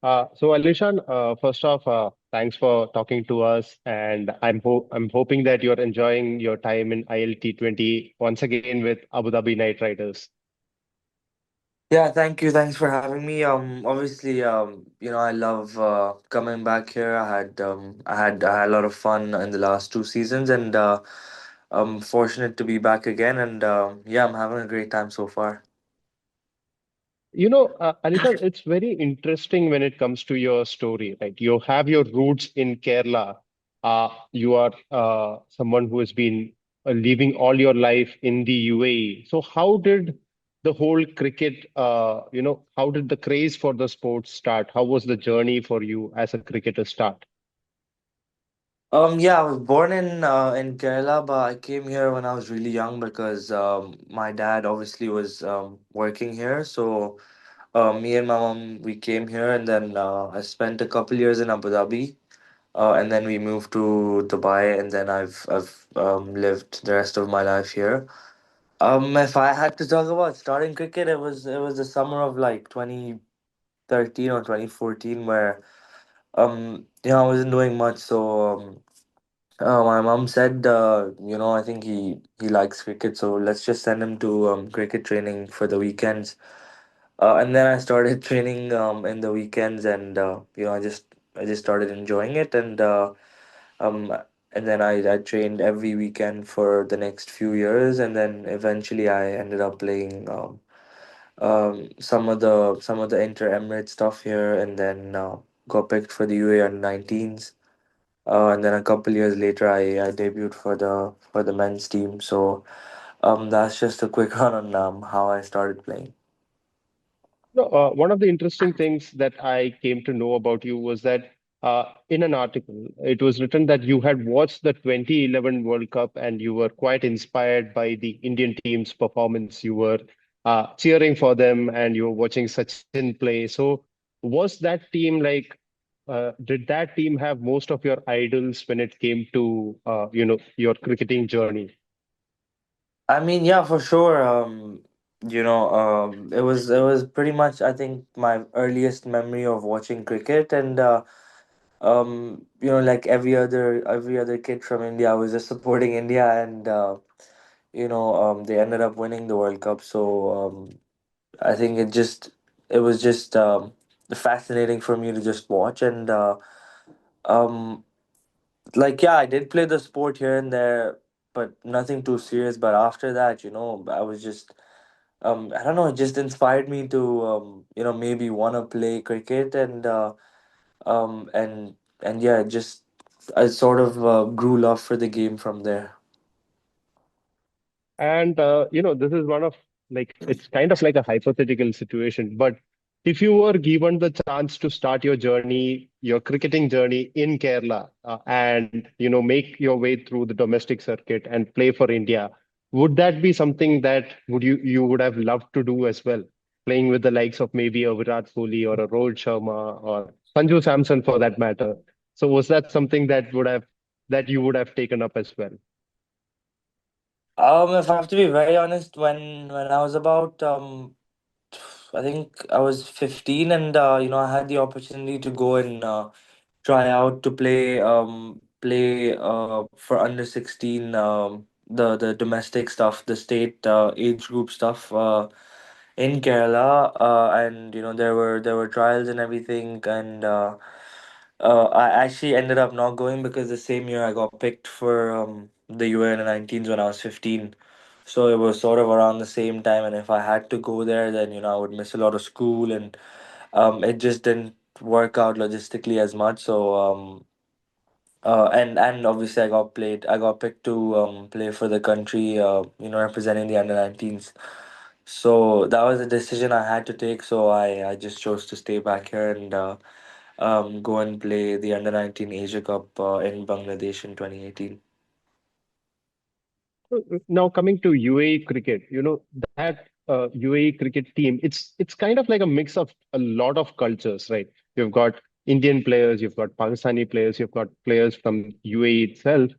So Alishan, first off, thanks for talking to us, and I'm hoping that you're enjoying your time in ILT20 once again with Abu Dhabi Knight Riders. Yeah, thank you. Thanks for having me. Obviously, I love coming back here. I had a lot of fun in the last two seasons, and I'm fortunate to be back again. And yeah, I'm having a great time so far. Alishan, it's very interesting when it comes to your story, right? You have your roots in Kerala. You are someone who has been living all your life in the UAE. So how did the whole cricket, how did the craze for the sport start? How was the journey for you as a cricketer start? Yeah, I was born in Kerala, but I came here when I was really young because my dad obviously was working here. So me and my mom we came here, and then I spent a couple years in Abu Dhabi. And then we moved to Dubai, and then I've lived the rest of my life here. If I had to talk about starting cricket, it was the summer of like 2013 or 2014 where I wasn't doing much, so my mom said I think he likes cricket, so let's just send him to cricket training for the weekends. And then I started training in the weekends, and I just started enjoying it, um, and then I trained every weekend for the next few years, and then eventually I ended up playing some of the inter Emirate stuff here, and then got picked for the UAE under 19s. And then a couple years later, I debuted for the men's team. So that's just a quick run on how I started playing. No, one of the interesting things that I came to know about you was that in an article, it was written that you had watched the 2011 World Cup and you were quite inspired by the Indian team's performance. You were cheering for them and you were watching Sachin play. So, was that team did that team have most of your idols when it came to, your cricketing journey? I mean, yeah, for sure. It was pretty much, I think, my earliest memory of watching cricket, and like every other kid from India, I was just supporting India, and they ended up winning the World Cup. So I think it was just fascinating for me to just watch, and um, like yeah, I did play the sport here and there, but nothing too serious. But after that, I was just I don't know, it just inspired me to maybe want to play cricket, and yeah, just I sort of grew love for the game from there. And this is one of like it's kind of like a hypothetical situation, but if you were given the chance to start your journey, your cricketing journey in Kerala, and make your way through the domestic circuit and play for India, would that be something that you would have loved to do as well, playing with the likes of maybe a Virat Kohli or a Rohit Sharma or Sanju Samson for that matter? So was that something that you would have taken up as well? If I have to be very honest, when I was about I think I was 15, and I had the opportunity to go and try out to play for under 16, the domestic stuff, the state age group stuff in Kerala, and there were trials and everything, and I actually ended up not going because the same year I got picked for the UN 19s when I was 15. So it was sort of around the same time, and if I had to go there, then I would miss a lot of school, and it just didn't work out logistically as much. So and obviously I got picked to play for the country, representing the under 19s. So that was a decision I had to take. So I just chose to stay back here and go and play the under 19 Asia Cup in Bangladesh in 2018. Now coming to UAE cricket, that UAE cricket team, it's kind of like a mix of a lot of cultures, right? You've got Indian players, you've got Pakistani players, you've got players from UAE itself.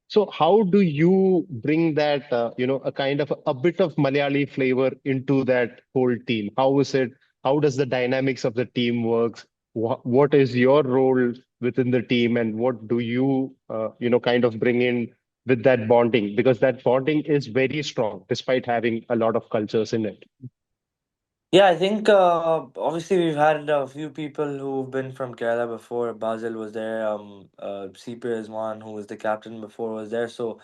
So how do you bring that, a kind of a bit of Malayali flavor into that whole team? How is it? How does the dynamics of the team works? What is your role within the team, and what do you, kind of bring in with that bonding? Because that bonding is very strong, despite having a lot of cultures in it. Yeah, I think obviously we've had a few people who've been from Kerala before. Basil was there. CP Rizwan, who was the captain before, was there. So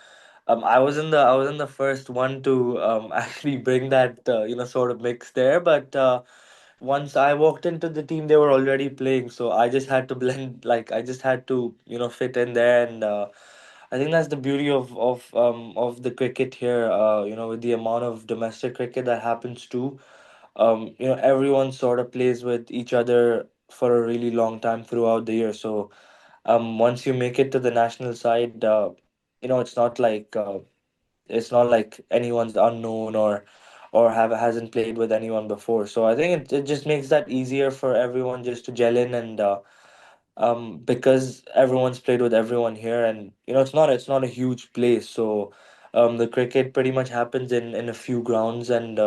I was in the first one to actually bring that sort of mix there. But once I walked into the team, they were already playing, so I just had to blend. Like I just had to fit in there, and I think that's the beauty of the cricket here. With the amount of domestic cricket that happens too, everyone sort of plays with each other for a really long time throughout the year. So once you make it to the national side, it's not like anyone's unknown or have hasn't played with anyone before. So I think it just makes that easier for everyone just to gel in, and because everyone's played with everyone here, and it's not a huge place. So the cricket pretty much happens in a few grounds, and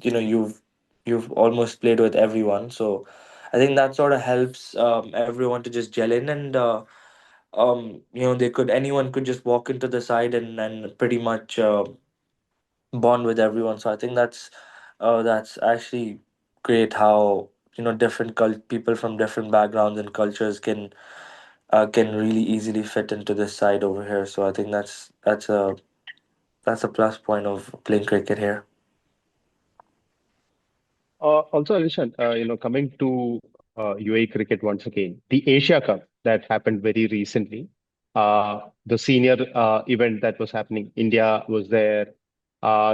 you've almost played with everyone. So I think that sort of helps everyone to just gel in, and anyone could just walk into the side and pretty much bond with everyone. So I think that's actually great how different people from different backgrounds and cultures can really easily fit into this side over here. So I think that's a plus point of playing cricket here. Also, Alishan, coming to UAE cricket once again, the Asia Cup that happened very recently, the senior event that was happening, India was there.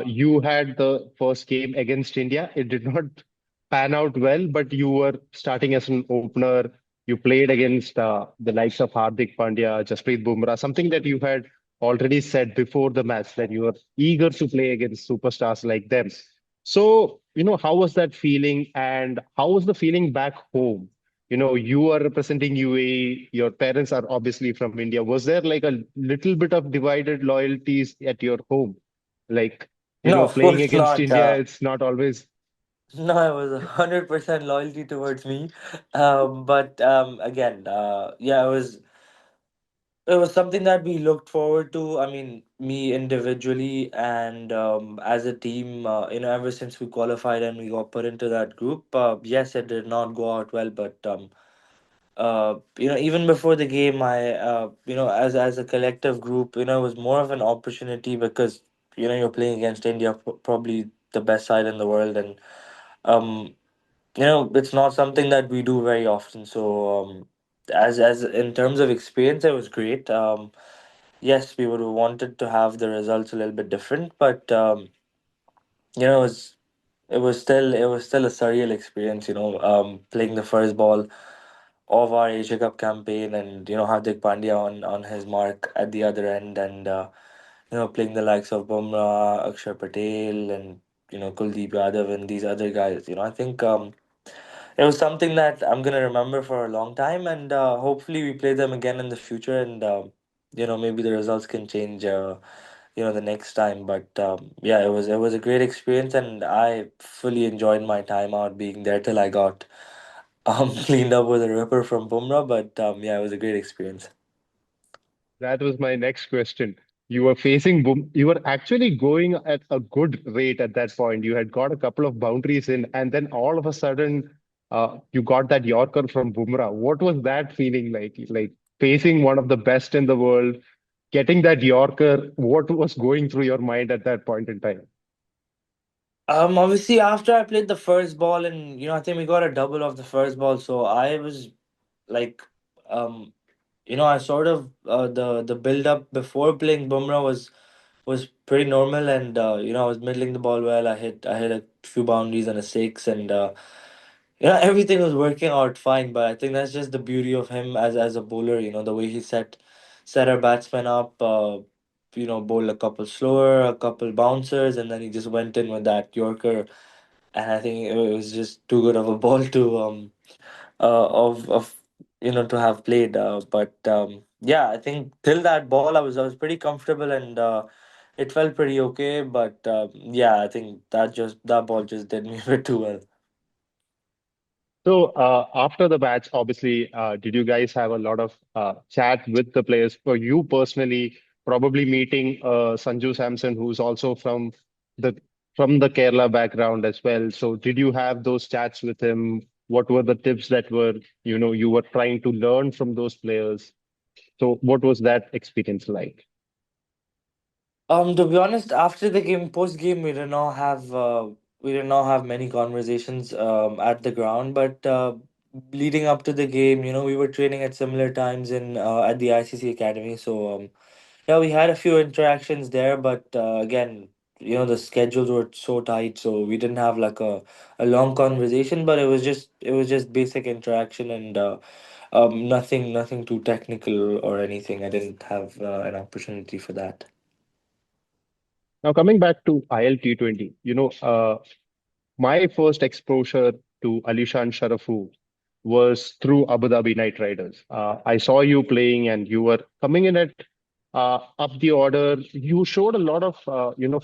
You had the first game against India. It did not pan out well, but you were starting as an opener. You played against the likes of Hardik Pandya, Jasprit Bumrah, something that you had already said before the match that you were eager to play against superstars like them. So, how was that feeling, and how was the feeling back home? You are representing UAE, your parents are obviously from India. Was there like a little bit of divided loyalties at your home? Like, No, of playing course against not. India, it's not always. No, it was 100% loyalty towards me. But again, yeah, it was something that we looked forward to. I mean, me individually and as a team, ever since we qualified and we got put into that group, yes, it did not go out well, but even before the game, as a collective group, it was more of an opportunity because you're playing against India, probably the best side in the world, and um, it's not something that we do very often. So as in terms of experience, it was great. Yes, we would have wanted to have the results a little bit different, but you know, it was it was still a surreal experience. Playing the first ball of our Asia Cup campaign, and Hardik Pandya on his mark at the other end, and playing the likes of Bumrah, Akshar Patel, and Kuldeep Yadav and these other guys. I think it was something that I'm gonna remember for a long time, and hopefully we play them again in the future, and maybe the results can change. The next time, but yeah, it was a great experience, and I fully enjoyed my time out being there till I got cleaned up with a ripper from Bumrah. But yeah, it was a great experience. That was my next question. You were facing boom. You were actually going at a good rate at that point. You had got a couple of boundaries in, and then all of a sudden, you got that Yorker from Bumrah. What was that feeling like? Like facing one of the best in the world, getting that Yorker. What was going through your mind at that point in time? Obviously, after I played the first ball, and I think we got a double of the first ball, so I was like, um, I sort of the build up before playing Bumrah was pretty normal, and I was middling the ball well. I hit a few boundaries and a six, and everything was working out fine. But I think that's just the beauty of him as a bowler. The way he set our batsmen up. Bowled a couple slower, a couple bouncers, and then he just went in with that Yorker, and I think it was just too good of a ball to have played. But yeah, I think till that ball, I was pretty comfortable, and it felt pretty okay. But yeah, I think that ball just did me a bit too well. So after the match, obviously, did you guys have a lot of chat with the players? For you personally, probably meeting Sanju Samson, who's also the the Kerala background as well. So did you have those chats with him? What were the tips that were, you were trying to learn from those players? So what was that experience like? To be honest, after the game, post game, we did not have many conversations at the ground. But leading up to the game, we were training at similar times in at the ICC academy. So yeah, we had a few interactions there, but again, the schedules were so tight, so we didn't have like a long conversation. But it was just basic interaction and nothing too technical or anything. I didn't have an opportunity for that. Now coming back to IL T20, my first exposure to Alishan Sharafu was through Abu Dhabi Night Riders. I saw you playing, and you were coming in at up the order. You showed a lot of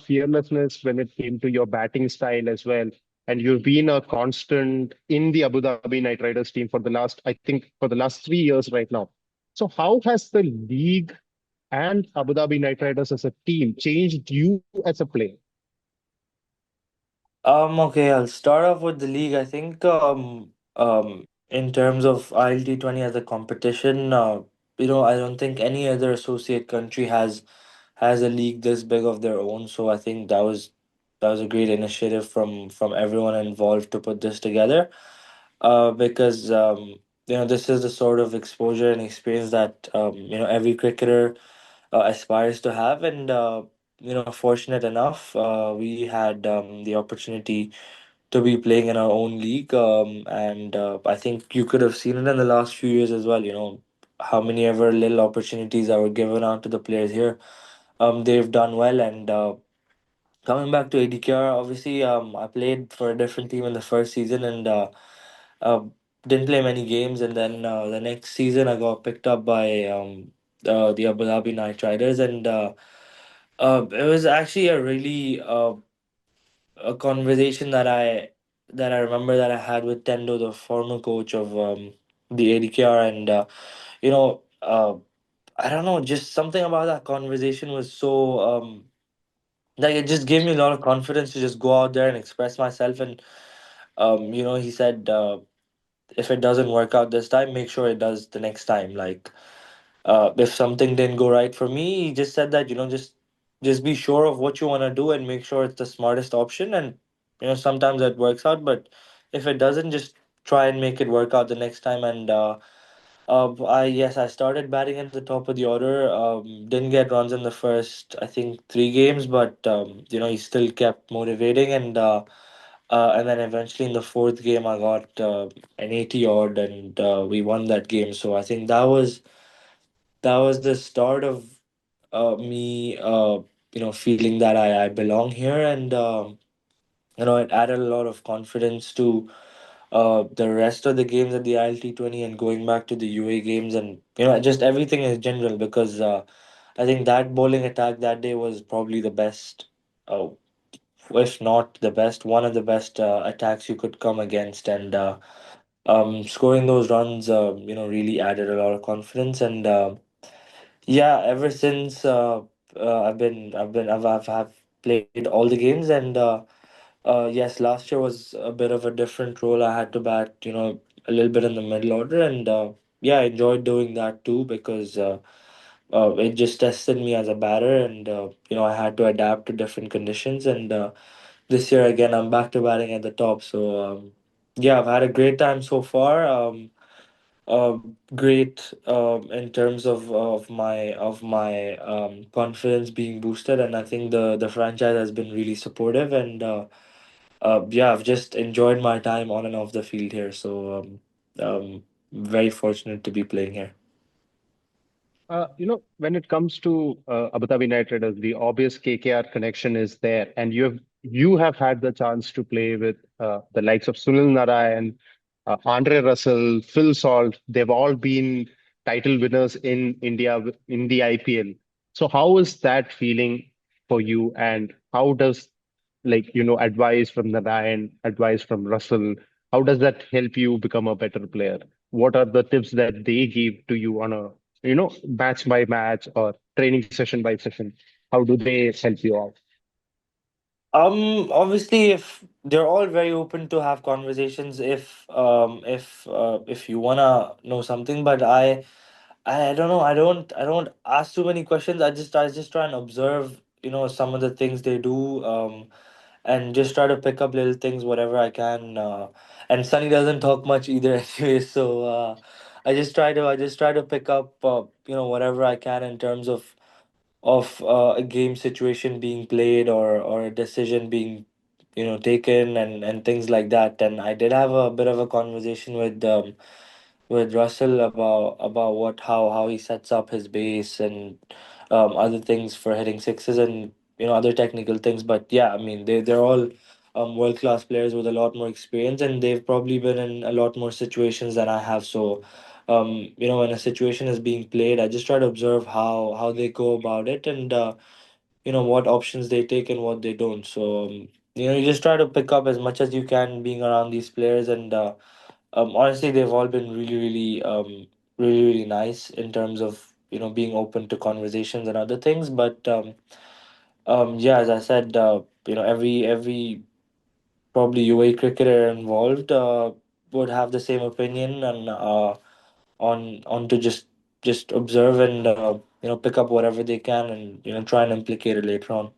fearlessness when it came to your batting style as well. And you've been a constant in the Abu Dhabi Night Riders team for the last, I think, for the last 3 years right now. So how has the league and Abu Dhabi Night Riders as a team changed you as a player? Okay, I'll start off with the league. I think in terms of ILT20 as a competition, I don't think any other associate country has a league this big of their own. So I think that was a great initiative from everyone involved to put this together. Because this is the sort of exposure and experience that every cricketer aspires to have, and fortunate enough, we had the opportunity to be playing in our own league. And I think you could have seen it in the last few years as well. How many ever little opportunities that were given out to the players here. They've done well, and coming back to ADKR, obviously, I played for a different team in the first season, and uh, didn't play many games. And then the next season, I got picked up by the Abu Dhabi Night Riders, and it was actually a really a conversation that I remember that I had with Tendo, the former coach of the ADKR, and you know, I don't know, just something about that conversation was so like it just gave me a lot of confidence to just go out there and express myself. And he said, if it doesn't work out this time, make sure it does the next time. Like if something didn't go right for me, he just said that just be sure of what you want to do and make sure it's the smartest option. And sometimes it works out, but if it doesn't, just try and make it work out the next time. And I started batting at the top of the order. Didn't get runs in the first, I think, 3 games, but he still kept motivating. And then eventually in the fourth game, I got an 80 odd, and we won that game. So I think that was the start of me, feeling that I belong here. And it added a lot of confidence to the rest of the games at the ILT20 and going back to the UA games, and just everything in general, because I think that bowling attack that day was probably the best, uh, if not the best, one of the best attacks you could come against. And scoring those runs, really added a lot of confidence. And yeah, ever since I've played all the games. And yes, last year was a bit of a different role. I had to bat, a little bit in the middle order, and yeah, I enjoyed doing that too, because it just tested me as a batter. And I had to adapt to different conditions. And this year again, I'm back to batting at the top. So yeah, I've had a great time so far. Great in terms of my confidence being boosted, and I think the franchise has been really supportive. And yeah, I've just enjoyed my time on and off the field here. So very fortunate to be playing here. When it comes to Abu Dhabi Night Riders, the obvious KKR connection is there, and you have had the chance to play with the likes of Sunil Narayan, Andre Russell, Phil Salt. They've all been title winners in India in the IPL. So how is that feeling for you, and how does advice from Narayan, advice from Russell? How does that help you become a better player? What are the tips that they give to you on a, match by match or training session by session? How do they help you out? Obviously, if they're all very open to have conversations, if you wanna know something, but I don't know. I don't ask too many questions. I just try and observe, some of the things they do, and just try to pick up little things, whatever I can. And Sunny doesn't talk much either, anyway. So I just try to pick up, whatever I can in terms of a game situation being played, or a decision being taken, and things like that. And I did have a bit of a conversation with Russell about what how he sets up his base, and other things for hitting sixes, and other technical things. But yeah, I mean, they're all world class players with a lot more experience, and they've probably been in a lot more situations than I have. So when a situation is being played, I just try to observe how they go about it, and what options they take and what they don't. So you just try to pick up as much as you can being around these players. And honestly, they've all been really, really, really, really nice in terms of being open to conversations and other things. But yeah, as I said, every probably UAE cricketer involved would have the same opinion, and on to just observe, and pick up whatever they can, and try and implicate it later on.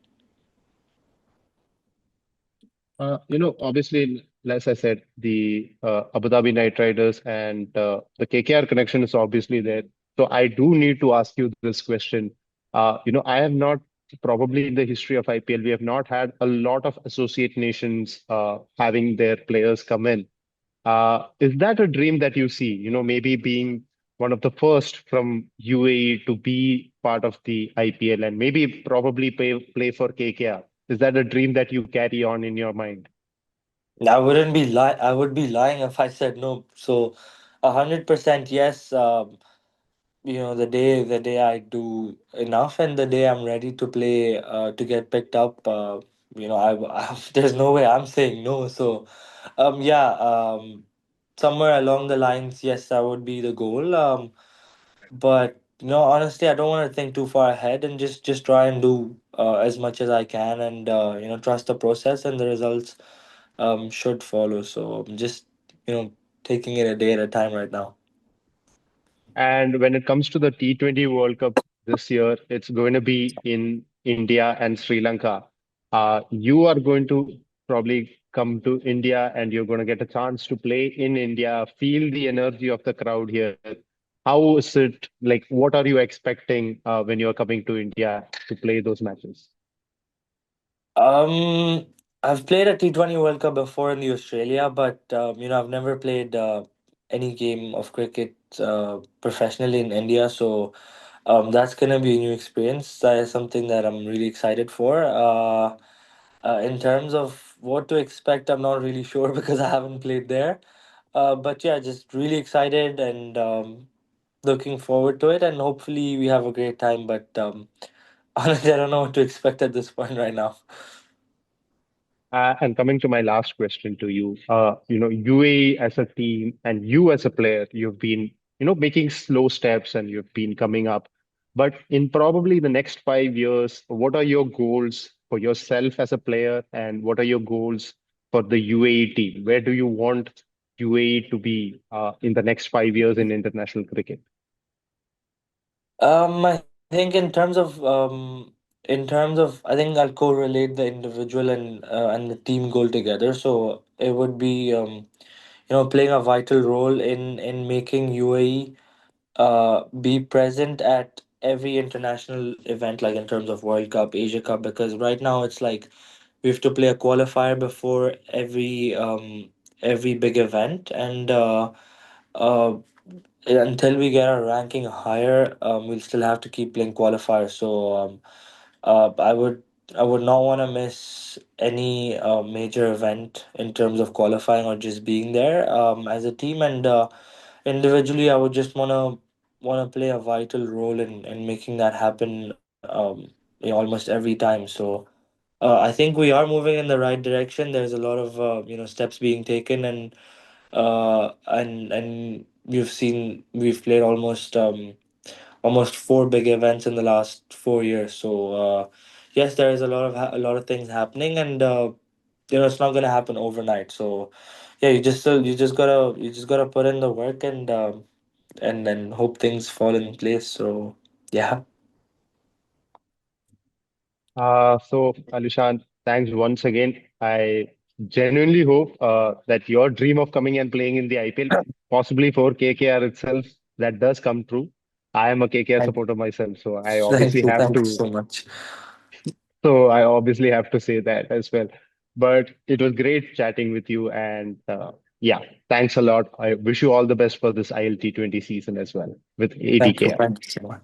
Obviously, as I said, the Abu Dhabi Knight Riders and the KKR connection is obviously there. So I do need to ask you this question. I have not, probably in the history of IPL, we have not had a lot of associate nations having their players come in. Is that a dream that you see? Maybe being one of the first from UAE to be part of the IPL and maybe probably play for KKR. Is that a dream that you carry on in your mind? I would be lying if I said no. So 100% yes. The day I do enough, and the day I'm ready to play, to get picked up, there's no way I'm saying no. So yeah, somewhere along the lines, yes, that would be the goal. But honestly, I don't want to think too far ahead, and just try and do as much as I can, and trust the process, and the results should follow. So I'm just you know taking it a day at a time right now. And when it comes to the T20 World Cup this year, it's going to be in India and Sri Lanka. You are going to probably come to India and you're going to get a chance to play in India, feel the energy of the crowd here. How is it like? What are you expecting when you're coming to India to play those matches? Um, I've played a T20 World Cup before in the Australia, but I've never played any game of cricket professionally in India. So that's gonna be a new experience. That is something that I'm really excited for. In terms of what to expect, I'm not really sure because I haven't played there. But yeah, just really excited, and looking forward to it, and hopefully we have a great time. But honestly, I don't know what to expect at this point right now. And coming to my last question to you, UAE as a team and you as a player, you've been, making slow steps and you've been coming up. But in probably the next 5 years, what are your goals for yourself as a player, and what are your goals for the UAE team? Where do you want UAE to be in the next 5 years in international cricket? I think I think I'll correlate the individual and the team goal together. So it would be playing a vital role in making UAE be present at every international event, like in terms of World Cup, Asia Cup, because right now it's like we have to play a qualifier before every big event, and uh, until we get our ranking higher, we'll still have to keep playing qualifiers. So I would not want to miss any major event in terms of qualifying or just being there as a team, and individually, I would just wanna play a vital role in making that happen. Almost every time. So I think we are moving in the right direction. There's a lot of steps being taken, and And we've played almost four big events in the last 4 years. So yes, there is a lot of things happening, and it's not gonna happen overnight. So yeah, you just gotta put in the work, and then hope things fall in place. So yeah. So, Alishan, thanks once again. I genuinely hope that your dream of coming and playing in the IPL, possibly for KKR itself, that does come true. I am a KKR Thank, supporter myself, thank you so much. so I obviously have to say that as well. But it was great chatting with you, and yeah, thanks a lot. I wish you all the best for this ILT20 season as well with Thank you. ATKR. Thank you so much.